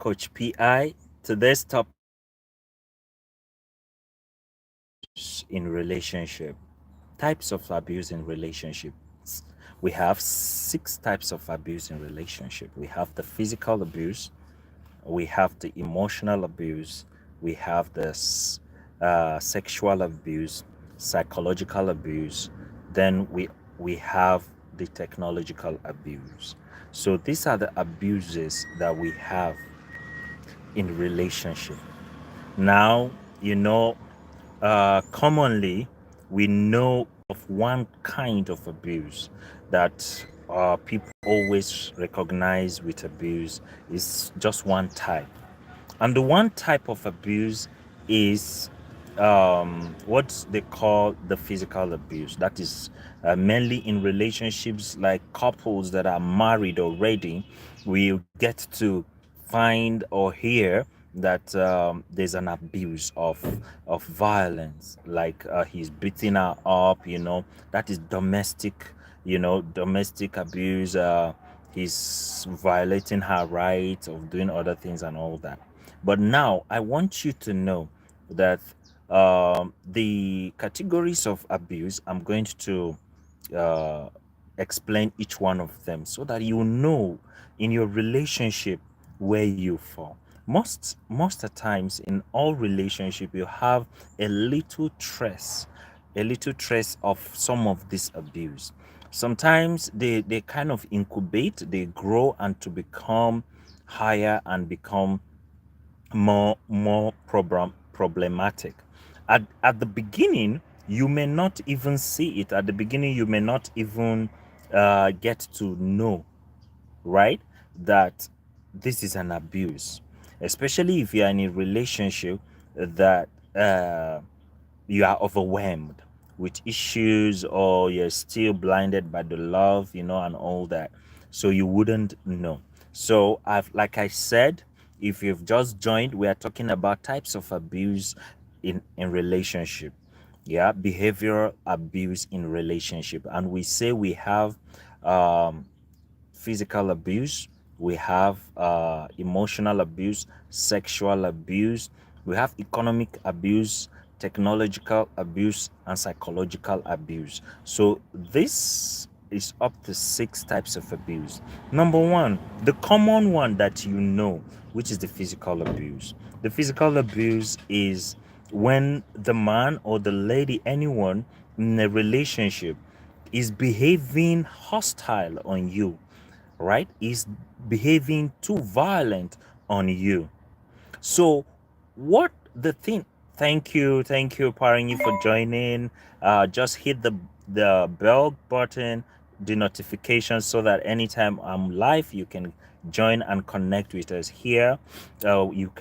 Coach PI. Today's topic is in relationship. Types of abuse in relationships. We have six types of abuse in relationship. We have the physical abuse, we have the emotional abuse, we have the sexual abuse, psychological abuse, then we have the technological abuse. So these are the abuses that we have in relationship. Now, commonly we know of one kind of abuse that people always recognize with abuse is just one type. And the one type of abuse is what they call the physical abuse. That is mainly in relationships like couples that are married already. We get to find or hear that there's an abuse of violence, like he's beating her up. That is domestic. Domestic abuse. He's violating her right of doing other things and all that. But now I want you to know that the categories of abuse, I'm going to uh, explain each one of them so that you know in your relationship where you fall. Most of the times in all relationship you have a little trace of some of this abuse. Sometimes they kind of incubate, they grow and to become higher and become more problematic. At the beginning you may not even see it. At the beginning you may not even get to know, right, that this is an abuse, especially if you are in a relationship that you are overwhelmed with issues, or you're still blinded by the love, and all that. So you wouldn't know. So like I said, if you've just joined, we are talking about types of abuse in relationship. Yeah, behavioral abuse in relationship. And we say we have um physical abuse, we have emotional abuse, sexual abuse, we have economic abuse, technological abuse, and psychological abuse. So this is up to six types of abuse. Number one, the common one that you know, which is the physical abuse. The physical abuse is when the man or the lady, anyone in a relationship, is behaving hostile on you, right? Is behaving too violent on you. So, what the thing? Thank you, Paringi, for joining. Just hit the bell button, the notification, so that anytime I'm live, you can join and connect with us here. You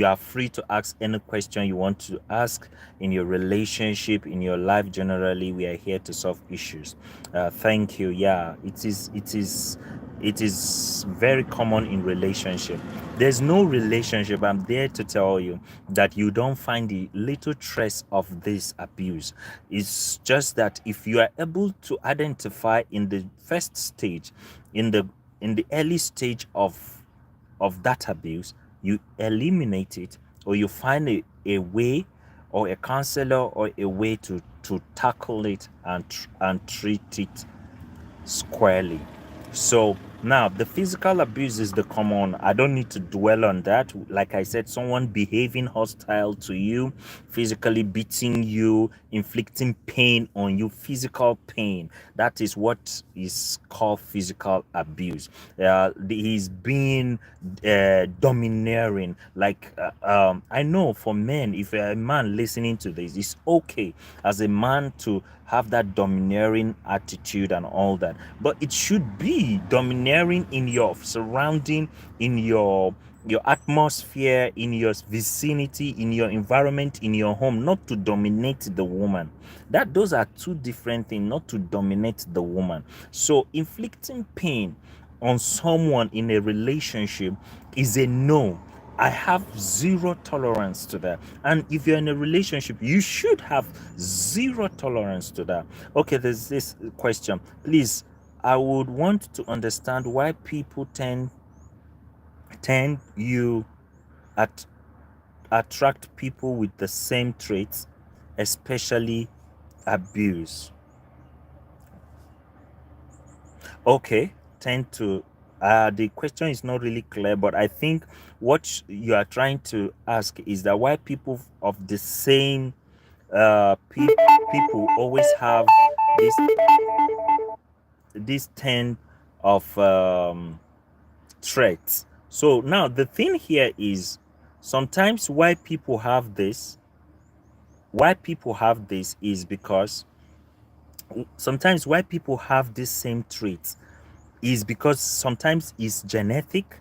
are free to ask any question you want to ask in your relationship, in your life generally. We are here to solve issues. Thank you. Yeah, it is very common in relationship. There's no relationship, I'm there to tell you, that you don't find the little trace of this abuse. It's just that if you are able to identify in the first stage, in the early stage of that abuse, you eliminate it, or you find a way, or a counselor, or a way to tackle it and treat it squarely. So now the physical abuse is the common. I don't need to dwell on that. Like I said, someone behaving hostile to you, physically beating you, inflicting pain on you, physical pain. That is what is called physical abuse. He's being domineering. Like I know for men, if a man listening to this, it's okay as a man to have that domineering attitude and all that, but it should be domineering in your surrounding, in your atmosphere, in your vicinity, in your environment, in your home, not to dominate the woman. Those are two different things. Not to dominate the woman. So inflicting pain on someone in a relationship is a no. I have zero tolerance to that. And if you're in a relationship, you should have zero tolerance to that. Okay, there's this question. Please, I would want to understand why people tend 10, you at attract people with the same traits, especially abuse. Okay, tend to the question is not really clear, but I think what you are trying to ask is that why people of the same people always have this this 10 of traits. So now the thing here is sometimes why people have this is because sometimes why people have this same traits is because sometimes it's genetic.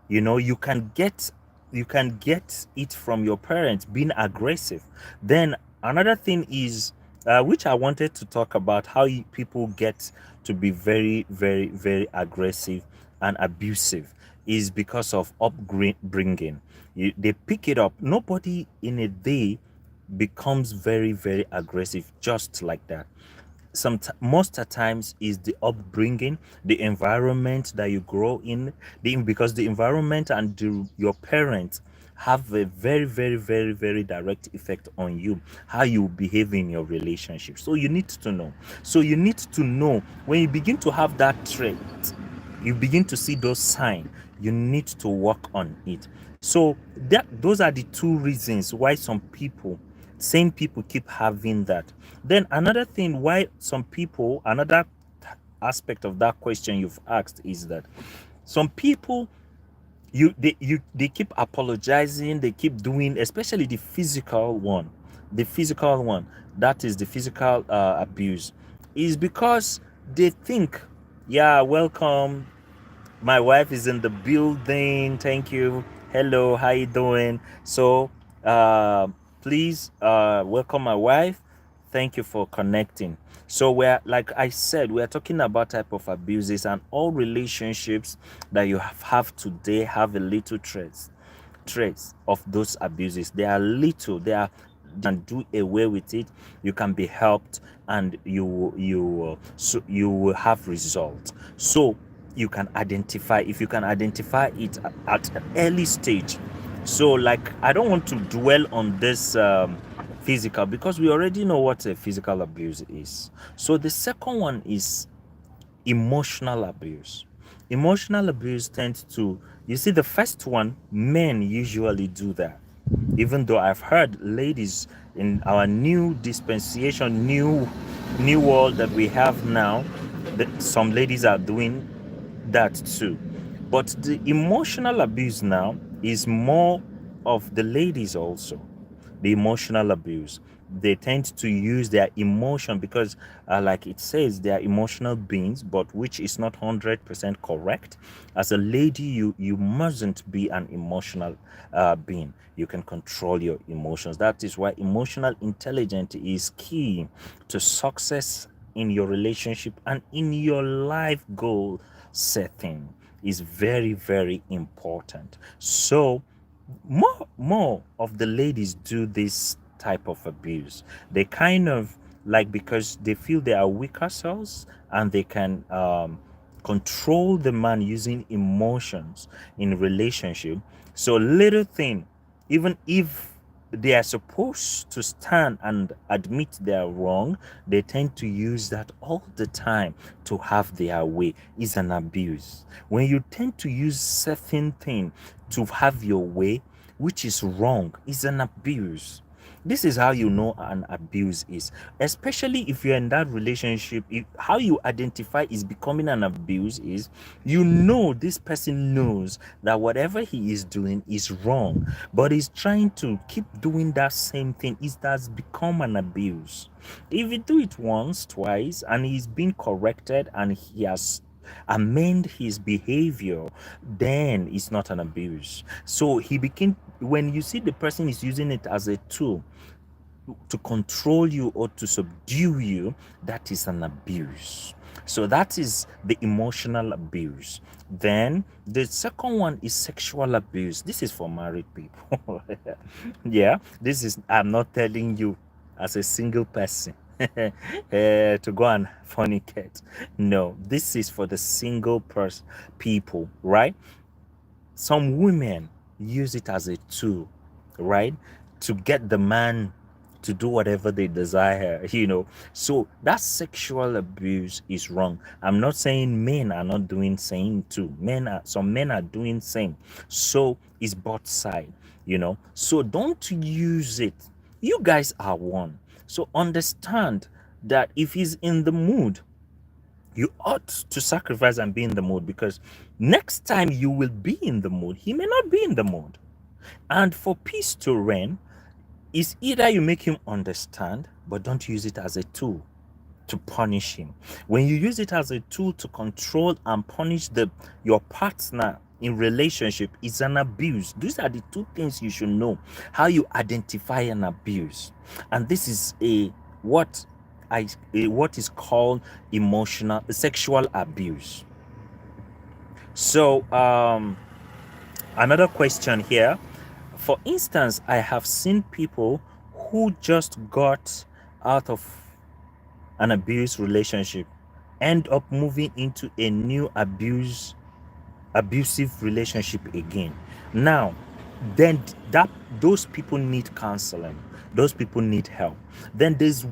You know, you can get it from your parents being aggressive. Then another thing is which I wanted to talk about, how people get to be very very very aggressive and abusive is because of upbringing. They pick it up. Nobody in a day becomes very very aggressive just like that. Most of the times is the upbringing, the environment that you grow in, because the environment and your parents have a very very very very direct effect on you, how you behave in your relationship. So you need to know. So you need to know when you begin to have that trait, you begin to see those signs, you need to work on it. So those are the two reasons why some people, same people, keep having that. Then another thing why some people, another aspect of that question you've asked is that some people, they keep apologizing, they keep doing, especially the physical one, that is the physical abuse, is because they think, yeah, welcome, my wife is in the building. Thank you. Hello, how you doing? So, please welcome my wife. Thank you for connecting. So we're, like I said, we're talking about type of abuses, and all relationships that you have today have a little traits of those abuses. They are little. They are, can do away with it. You can be helped, and so you will have results. So you can identify, if you can identify it at an early stage. So like, I don't want to dwell on this physical, because we already know what a physical abuse is. So the second one is emotional abuse. Emotional abuse tends to, you see, the first one, men usually do that. Even though I've heard ladies in our new dispensation, new world that we have now, that some ladies are doing that too. But the emotional abuse now is more of the ladies also. The emotional abuse, they tend to use their emotion, because like it says, they are emotional beings, but which is not 100% correct. As a lady, you mustn't be an emotional being. You can control your emotions. That is why emotional intelligence is key to success in your relationship and in your life goal setting, is very very important. So more of the ladies do this type of abuse. They kind of, like, because they feel they are weaker selves, and they can control the man using emotions in relationship. So little thing, even if they are supposed to stand and admit they are wrong, they tend to use that all the time to have their way. Is an abuse. When you tend to use certain thing to have your way, which is wrong, is an abuse. This is how you know an abuse is, especially if you're in that relationship. How you identify is becoming an abuse is, you know, this person knows that whatever he is doing is wrong, but he's trying to keep doing that same thing. It has become an abuse. If you do it once, twice, and he's been corrected and he has amend his behavior, then it's not an abuse. So he became, when you see the person is using it as a tool to control you or to subdue you, that is an abuse. So that is the emotional abuse. Then the second one is sexual abuse. This is for married people. Yeah, this is, I'm not telling you as a single person to go and fornicate. No, this is for the single person people, right? some women use it as a tool, right, to get the man to do whatever they desire, so that sexual abuse is wrong. I'm not saying men are not doing same too. Some men are doing same. So it's both side, so don't use it. You guys are one. So understand that if he's in the mood, you ought to sacrifice and be in the mood, because next time you will be in the mood, he may not be in the mood. And for peace to reign, is either you make him understand, but don't use it as a tool to punish him. When you use it as a tool to control and punish your partner in relationship, it's an abuse. These are the two things you should know, how you identify an abuse. And this is what is called emotional sexual abuse. So another question here. For instance, I have seen people who just got out of an abuse relationship end up moving into a new abusive relationship again. Now, then those people need counseling. Those people need help. Then there's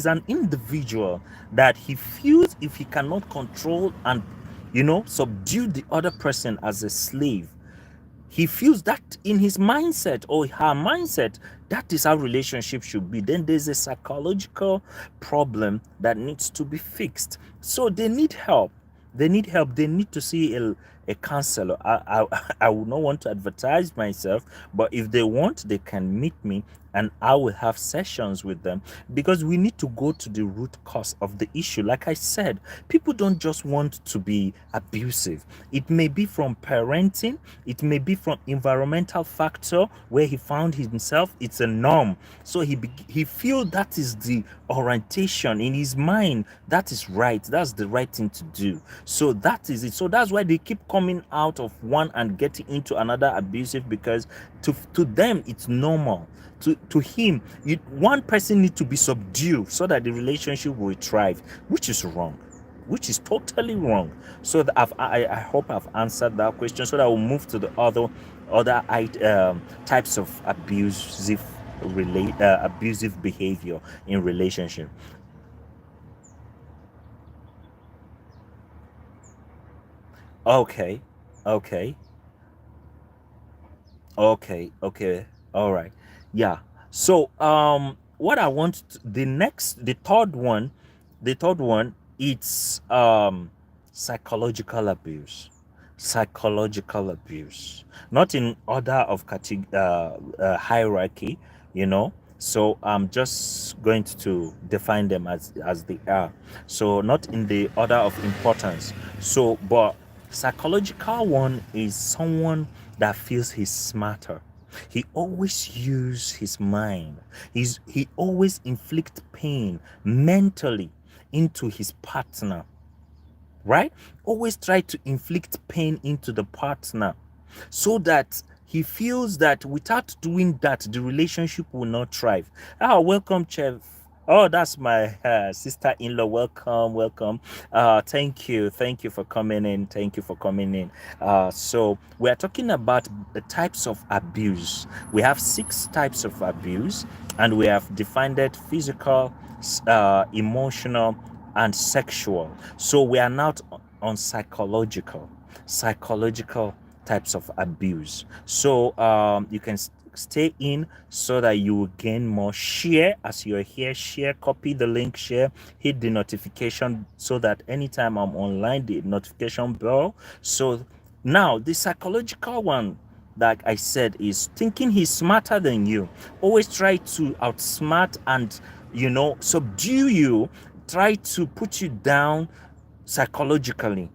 an individual that he feels if he cannot control and subdue the other person as a slave, he feels that in his mindset or her mindset, that is how relationship should be. Then there's a psychological problem that needs to be fixed. So they need help. They need to see a counselor. I would not want to advertise myself, but if they want, they can meet me and I will have sessions with them, because we need to go to the root cause of the issue. Like I said, people don't just want to be abusive. It may be from parenting, it may be from environmental factor where he found himself. It's a norm. So he feel that is the orientation in his mind. That is right. That's the right thing to do. So that is it. So that's why they keep coming out of one and getting into another abusive, because to them it's normal. To him, one person needs to be subdued so that the relationship will thrive, which is wrong, which is totally wrong. So that I hope I've answered that question, so that we'll move to the other types of abusive behavior in relationship. Okay, okay, okay, all right, yeah. So what I want the third one, it's psychological abuse. Psychological abuse, not in order of hierarchy, so I'm just going to define them as they are, so not in the order of importance. So but psychological one is someone that feels he's smarter. He always use his mind. He always inflict pain mentally into his partner, right? Always try to inflict pain into the partner, so that he feels that without doing that, the relationship will not thrive. Welcome, Chef. Oh, that's my sister-in-law. Welcome. Thank you for coming in. Thank you for coming in. So we are talking about the types of abuse. We have 6 types of abuse, and we have defined it: physical, emotional, and sexual. So we are not on psychological types of abuse. So you can stay in so that you will gain more. Share as you're here. Share, copy the link, share, hit the notification so that anytime I'm online, the notification bell. So now the psychological one, like I said, is thinking he's smarter than you. Always try to outsmart and subdue you, try to put you down psychologically,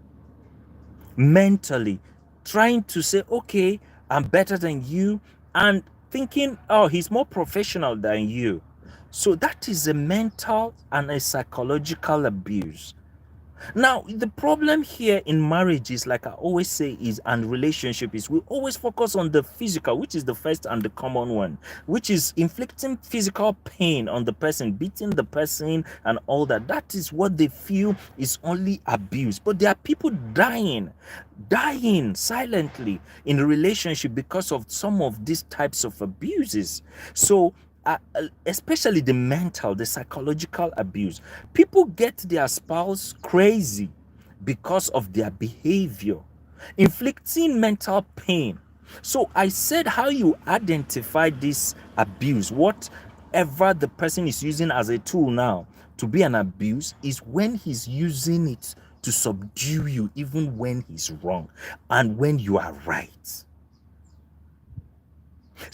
mentally, trying to say, okay, I'm better than you, and thinking, oh, he's more professional than you. So that is a mental and a psychological abuse. Now, the problem here in marriage is, like I always say, is and relationship is we always focus on the physical, which is the first and the common one, which is inflicting physical pain on the person, beating the person, and all that. That is what they feel is only abuse. But there are people dying silently in a relationship because of some of these types of abuses. So especially the mental, the psychological abuse. People get their spouse crazy because of their behavior, inflicting mental pain. So I said how you identify this abuse, whatever the person is using as a tool now to be an abuse, is when he's using it to subdue you, even when he's wrong and when you are right.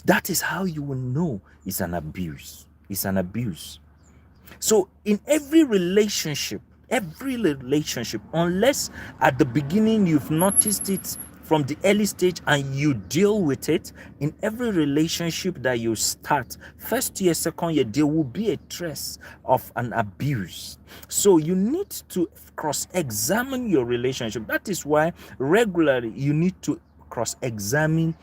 That is how you will know it's an abuse. It's an abuse. So in every relationship, unless at the beginning you've noticed it from the early stage and you deal with it, in every relationship that you start, first year, second year, there will be a trace of an abuse. So you need to cross-examine your relationship. That is why regularly you need to cross-examine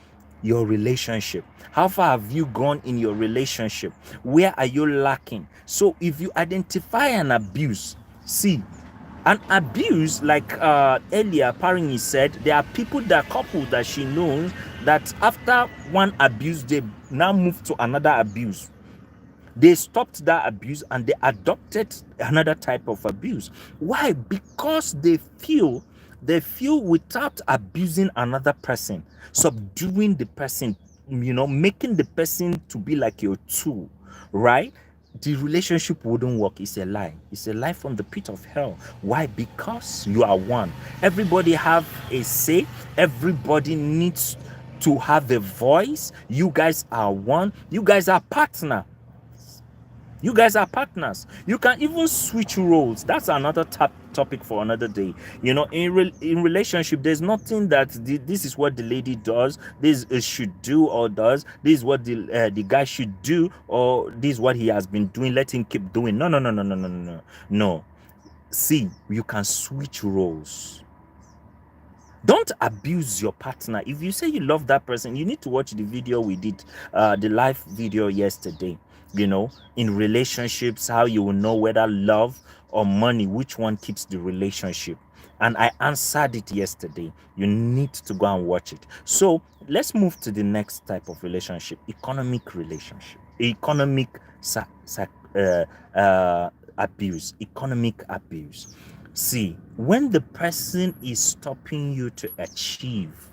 your relationship. How far have you gone in your relationship? Where are you lacking? So if you identify an abuse, see, an abuse, like earlier Parini said, there are people, that couple that she knows, that after one abuse they now move to another abuse. They stopped that abuse and they adopted another type of abuse. Why? Because they feel without abusing another person, subduing the person, making the person to be like your tool, right? The relationship wouldn't work. It's a lie. It's a lie from the pit of hell. Why? Because you are one. Everybody have a say. Everybody needs to have a voice. You guys are one. You guys are partner. You guys are partners. You can even switch roles. That's another topic for another day. In relationship, there's nothing that this is what the lady does, this should do or does. This is what the guy should do, or this is what he has been doing. Let him keep doing. No, no, no, no, no, no, no, no. No. See, you can switch roles. Don't abuse your partner. If you say you love that person, you need to watch the video we did, the live video yesterday. In relationships, how you will know whether love or money, which one keeps the relationship. And I answered it yesterday. You need to go and watch it. So let's move to the next type of relationship: economic relationship, economic abuse, economic abuse. See, when the person is stopping you to achieve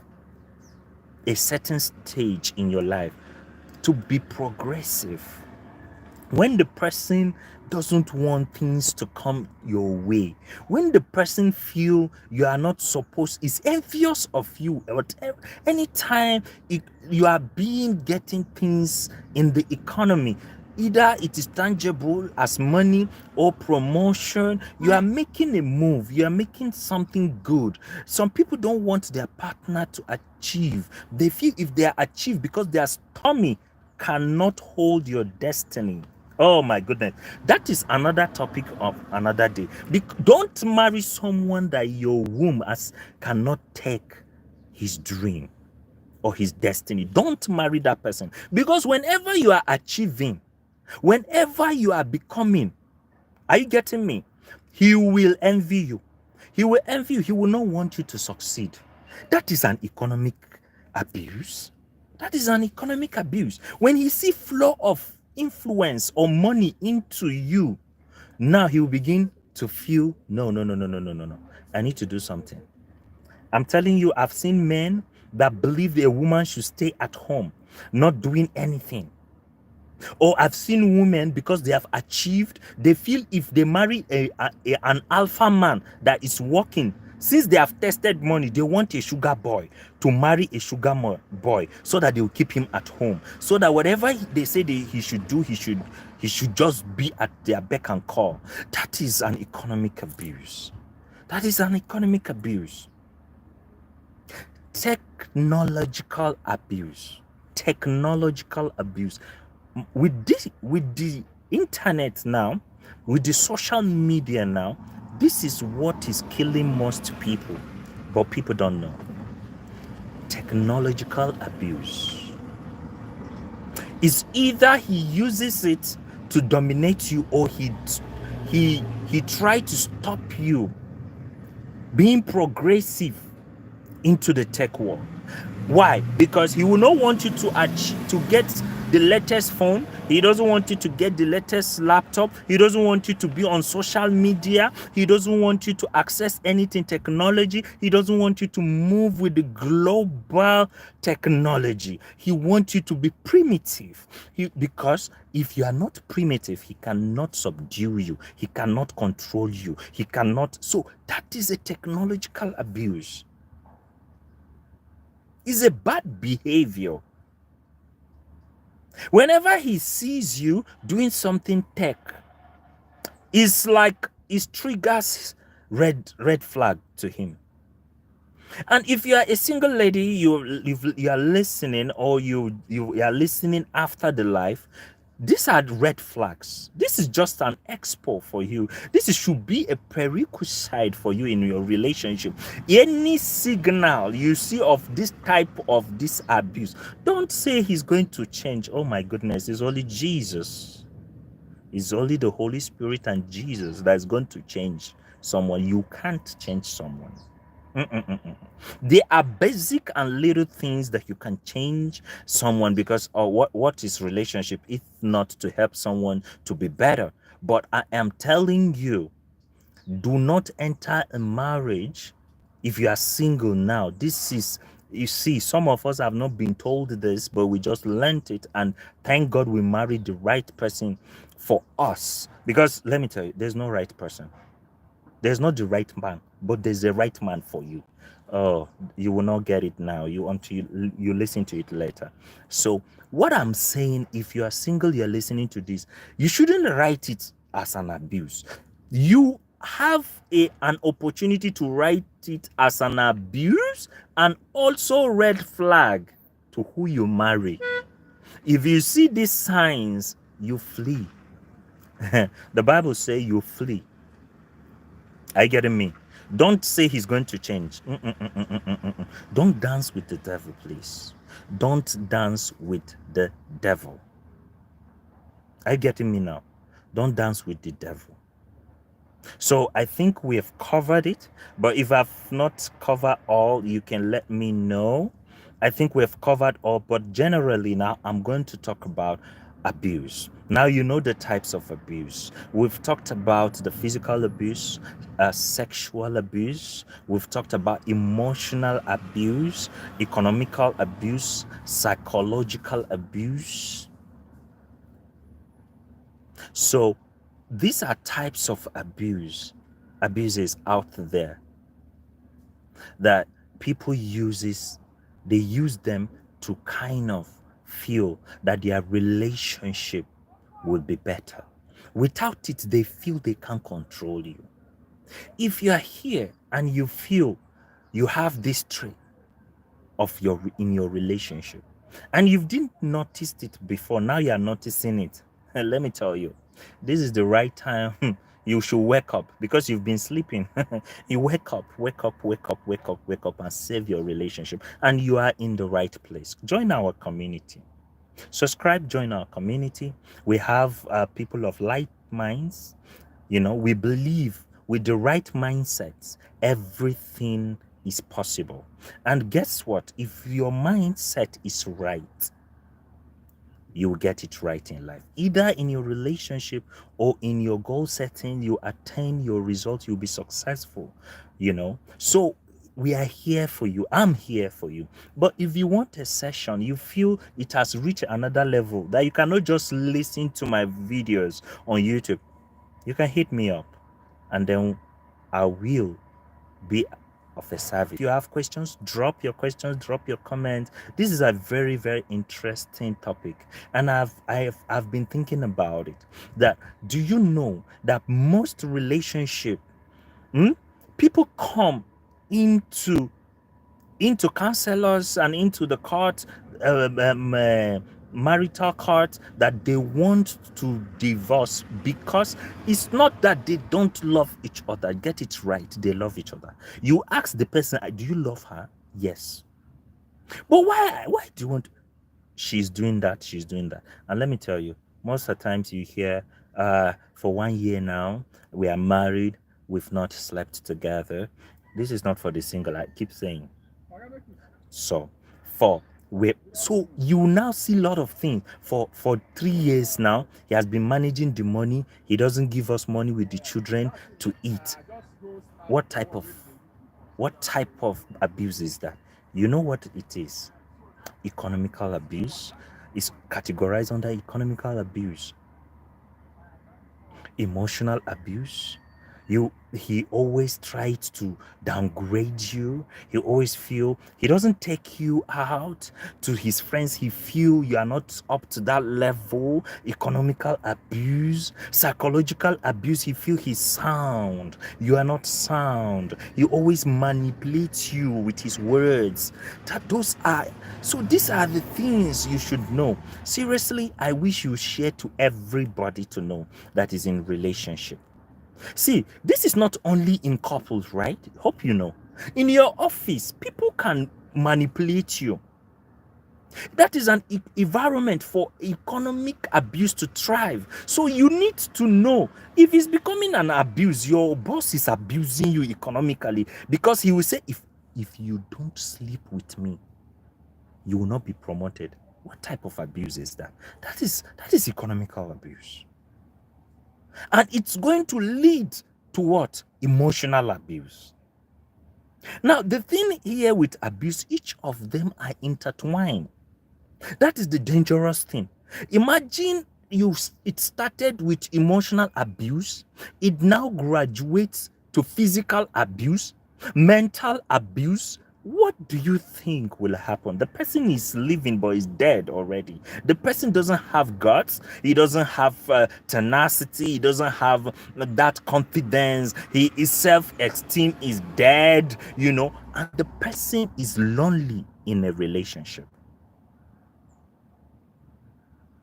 a certain stage in your life, to be progressive, when the person doesn't want things to come your way, when the person feel you are not supposed, is envious of you, whatever, anytime you are getting things in the economy, either it is tangible as money or promotion, you are making a move, you are making something good. Some people don't want their partner to achieve. They feel if they are achieved, because their tummy cannot hold your destiny. Oh my goodness, that is another topic of another day. Don't marry someone that your womb cannot take his dream or his destiny. Don't marry that person, because whenever you are achieving, whenever you are becoming, are you getting me? He will envy you. He will envy you. He will not want you to succeed. That is an economic abuse. That is an economic abuse. When he see flow of influence or money into you, now he will begin to feel, no, I need to do something. I'm telling you, I've seen men that believe a woman should stay at home, not doing anything. Or I've seen women, because they have achieved, they feel if they marry an alpha man that is working, since they have tested money, they want a sugar boy to marry a sugar boy, so that they will keep him at home, so that whatever they say he should do, he should just be at their beck and call. That is an economic abuse. That is an economic abuse. Technological abuse. With the internet now, with the social media now, This is what is killing most people, but people don't know. Technological abuse is either he uses it to dominate you, or he tried to stop you being progressive into the tech world. Why? Because he will not want you to get the latest phone. He doesn't want you to get the latest laptop. He doesn't want you to be on social media. He doesn't want you to access anything technology. He doesn't want you to move with the global technology. He wants you to be primitive. Because if you are not primitive, he cannot subdue you. He cannot control you. He cannot. So that is a technological abuse. It's a bad behavior. Whenever he sees you doing something tech, it's like it triggers red flag to him. And if you are a single lady, you are listening, or you are listening after the live, these are red flags. This is just an expo for you. Should be a prerequisite for you in your relationship. Any signal you see of this type of this abuse, don't say he's going to change. Oh my goodness, it's only Jesus. It's only the Holy Spirit and Jesus that's going to change someone. You can't change someone. There are basic and little things that you can change someone, because what is relationship if not to help someone to be better? But I am telling you, do not enter a marriage if you are single now. This is, you see, some of us have not been told this, but we just learned it, and thank God we married the right person for us. Because let me tell you, there's no right person. There's not the right man, but there's a right man for you. Oh, you will not get it now. You listen to it later. So what I'm saying, if you are single, you're listening to this, you shouldn't write it as an abuse. You have an opportunity to write it as an abuse, and also red flag to who you marry. If you see these signs, you flee. The Bible says you flee. Are you getting me? Don't say he's going to change. Don't dance with the devil, please. Don't dance with the devil. Are you getting me now? Don't dance with the devil. So I think we have covered it, but if I've not covered all, you can let me know. I think we have covered all, but generally now I'm going to talk about abuse. Now you know the types of abuse. We've talked about the physical abuse, sexual abuse. We've talked about emotional abuse, economical abuse, psychological abuse. So these are types of abuses out there that people they use them to kind of feel that their relationship will be better. Without it, they feel they can't control you. If you are here and you feel you have this trait in your relationship, and you didn't notice it before, now you are noticing it, let me tell you, this is the right time you should wake up, because you've been sleeping. You wake up and save your relationship, and you are in the right place. Join our community. Subscribe, join our community. We have people of like minds. We believe with the right mindsets, everything is possible. And guess what? If your mindset is right, you will get it right in life. Either in your relationship or in your goal setting, you attain your results, you'll be successful. So we are here for you. I'm here for you. But if you want a session, you feel it has reached another level that you cannot just listen to my videos on YouTube, you can hit me up, and then I will be of a service. If you have questions, drop your comments. This is a very, very interesting topic, and I've been thinking about it. That, do you know that most relationship, people come into counselors and into the court marital court that they want to divorce because it's not that they don't love each other. Get it right, they love each other. You ask the person, do you love her? Yes. But why do you want? She's doing that, she's doing that. And let me tell you, most of the times you hear, for 1 year now we are married, we've not slept together. This is not for the single, I keep saying. So so you now see a lot of things. For 3 years now, he has been managing the money. He doesn't give us money with the children to eat. What type of abuse is that? You know what it is? Economical abuse is categorized under economical abuse. Emotional abuse, he always tries to downgrade you. He always feel he doesn't take you out to his friends. He feel you are not up to that level. Economical abuse, psychological abuse, he feel he's sound, you are not sound. He always manipulates you with his words. These are the things you should know. Seriously, I wish you share to everybody to know that is in relationship. See, this is not only in couples, right? Hope you know. In your office, people can manipulate you. That is an environment for economic abuse to thrive. So you need to know if it's becoming an abuse, your boss is abusing you economically, because he will say, if you don't sleep with me, you will not be promoted. What type of abuse is that? That is economical abuse. And it's going to lead to what? Emotional abuse. Now, the thing here with abuse, each of them are intertwined. That is the dangerous thing. Imagine it started with emotional abuse, it now graduates to physical abuse, mental abuse. What do you think will happen? The person is living but is dead already. The person doesn't have guts, he doesn't have tenacity, he doesn't have that confidence, his self-esteem is dead, and the person is lonely in a relationship.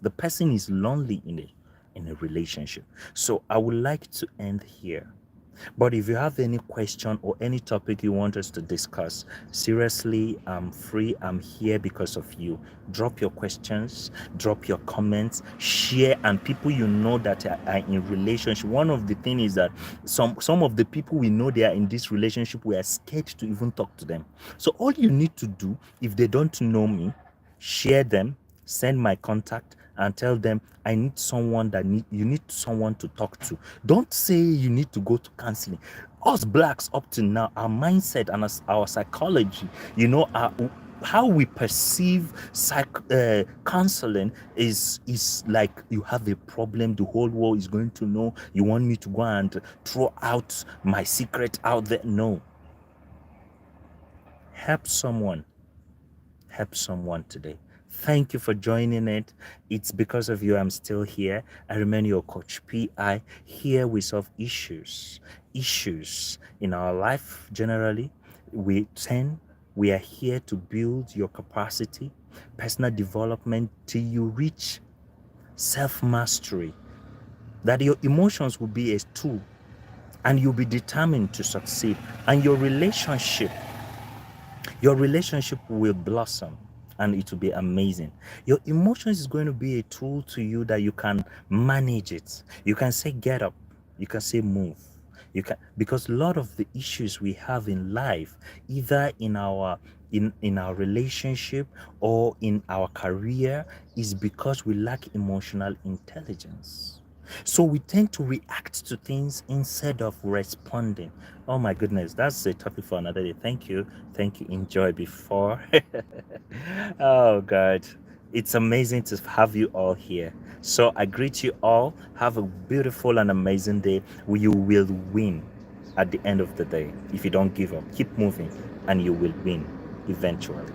The person is lonely in a relationship. So I would like to end here. But if you have any question or any topic you want us to discuss, seriously, I'm free. I'm here because of you. Drop your questions, drop your comments, share, and people you know that are in relationship. One of the things is that some of the people we know they are in this relationship, we are scared to even talk to them. So all you need to do, if they don't know me, share them, send my contact, and tell them I need someone you need someone to talk to. Don't say you need to go to counseling. Us blacks up to now, our mindset and our psychology, how we perceive counseling is like you have a problem, the whole world is going to know. You want me to go and throw out my secret out there? No. Help someone today. Thank you for joining it. It's because of you I'm still here. I remain your coach PI. Here we solve issues in our life. Generally, we are here to build your capacity, personal development, till you reach self-mastery, that your emotions will be a tool and you'll be determined to succeed, and your relationship will blossom and it will be amazing. Your emotions is going to be a tool to you that you can manage it. You can say get up, you can say move, because a lot of the issues we have in life, either in our relationship or in our career, is because we lack emotional intelligence. So we tend to react to things instead of responding. Oh my goodness, that's a topic for another day. Thank you. Enjoy before. Oh God, it's amazing to have you all here. So I greet you all. Have a beautiful and amazing day. You will win at the end of the day. If you don't give up, keep moving and you will win eventually.